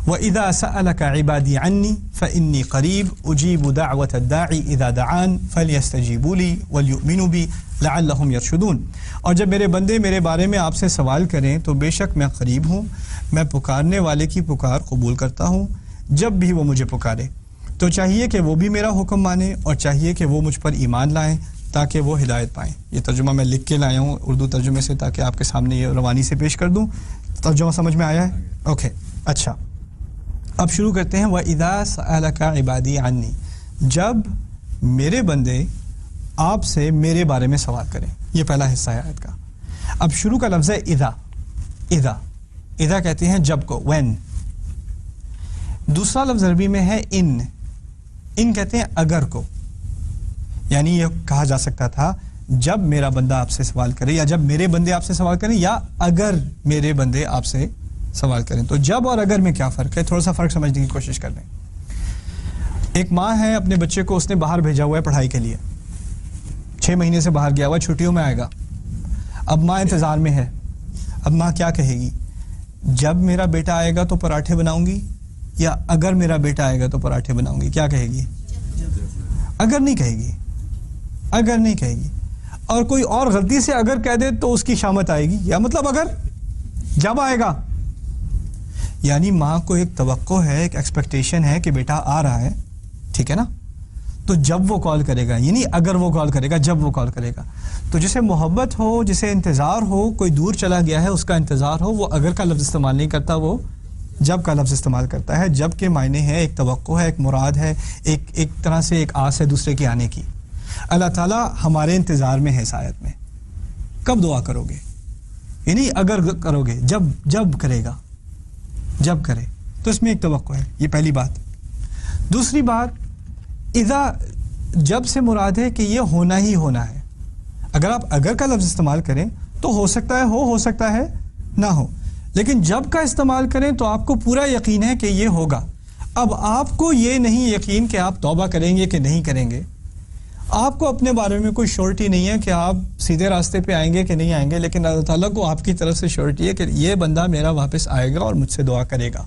وَإِذَا سَأَلَكَ عِبَادِي عَنِّي فَإِنِّي قَرِيبٌ أُجِيبُ دَعْوَةَ الدَّاعِ إِذَا دَعَانِ فَلْيَسْتَجِيبُوا لِي وَلْيُؤْمِنُوا بِي لَعَلَّهُمْ يَرْشُدُونَ۔ اور جب میرے بندے میرے بارے میں آپ سے سوال کریں تو بے شک میں قریب ہوں، میں پکارنے والے کی پکار قبول کرتا ہوں جب بھی وہ مجھے پکارے۔ تو چاہیے کہ وہ بھی میرا حکم مانیں اور چاہیے کہ وہ مجھ پر ایمان لائیں تاکہ وہ ہدایت پائیں۔ یہ ترجمہ میں لکھ کے لایا ہوں اردو ترجمے سے تاکہ آپ کے سامنے یہ روانی سے پیش کر دوں۔ ترجمہ سمجھ میں آیا ہے؟ اوکے، اچھا، اب شروع کرتے ہیں۔ وَإِذَا سَأَلَكَ عِبَادِي عَنِّي، جب میرے بندے آپ سے میرے بارے میں سوال کریں، یہ پہلا حصہ ہے آیت کا۔ اب شروع کا لفظ ہے اذا، اذا، اذا کہتے ہیں جب کو، when۔ دوسرا لفظ عربی میں ہے ان کہتے ہیں اگر کو، یعنی یہ کہا جا سکتا تھا جب میرا بندہ آپ سے سوال کرے، یا جب میرے بندے آپ سے سوال کریں، یا اگر میرے بندے آپ سے سوال کریں۔ تو جب اور اگر میں کیا فرق ہے، تھوڑا سا فرق سمجھنے کی کوشش کر لیں۔ ایک ماں ہے، اپنے بچے کو اس نے باہر بھیجا ہوا ہے پڑھائی کے لیے، 6 مہینے سے باہر گیا ہوا، چھٹیوں میں آئے گا۔ اب ماں انتظار میں ہے، اب ماں کیا کہے گی؟ جب میرا بیٹا آئے گا تو پراٹھے بناؤں گی، یا اگر میرا بیٹا آئے گا تو پراٹھے بناؤں گی؟ کیا کہے گی؟ اگر نہیں کہے گی، اگر نہیں کہے گی۔ اور کوئی اور غلطی سے اگر کہہ دے تو اس کی شامت آئے گی، یا مطلب اگر جب آئے گا، یعنی ماں کو ایک توقع ہے، ایک ایکسپیکٹیشن ہے کہ بیٹا آ رہا ہے، ٹھیک ہے نا؟ تو جب وہ کال کرے گا، یعنی اگر وہ کال کرے گا، جب وہ کال کرے گا۔ تو جسے محبت ہو، جسے انتظار ہو، کوئی دور چلا گیا ہے اس کا انتظار ہو، وہ اگر کا لفظ استعمال نہیں کرتا، وہ جب کا لفظ استعمال کرتا ہے۔ جب کے معنی ہے ایک توقع ہے، ایک مراد ہے، ایک طرح سے ایک آس ہے دوسرے کے آنے کی۔ اللہ تعالیٰ ہمارے انتظار میں ہے اس آیت میں۔ کب دعا کرو گے؟ یعنی اگر کرو گے، جب کرے گا، جب کرے، تو اس میں ایک توقع ہے، یہ پہلی بات۔ دوسری بات، اذا جب سے مراد ہے کہ یہ ہونا ہی ہونا ہے۔ اگر آپ اگر کا لفظ استعمال کریں تو ہو سکتا ہے ہو سکتا ہے نہ ہو، لیکن جب کا استعمال کریں تو آپ کو پورا یقین ہے کہ یہ ہوگا۔ اب آپ کو یہ نہیں یقین کہ آپ توبہ کریں گے کہ نہیں کریں گے، آپ کو اپنے بارے میں کوئی شورٹی نہیں ہے کہ آپ سیدھے راستے پہ آئیں گے کہ نہیں آئیں گے، لیکن اللہ تعالیٰ کو آپ کی طرف سے شورٹی ہے کہ یہ بندہ میرا واپس آئے گا اور مجھ سے دعا کرے گا۔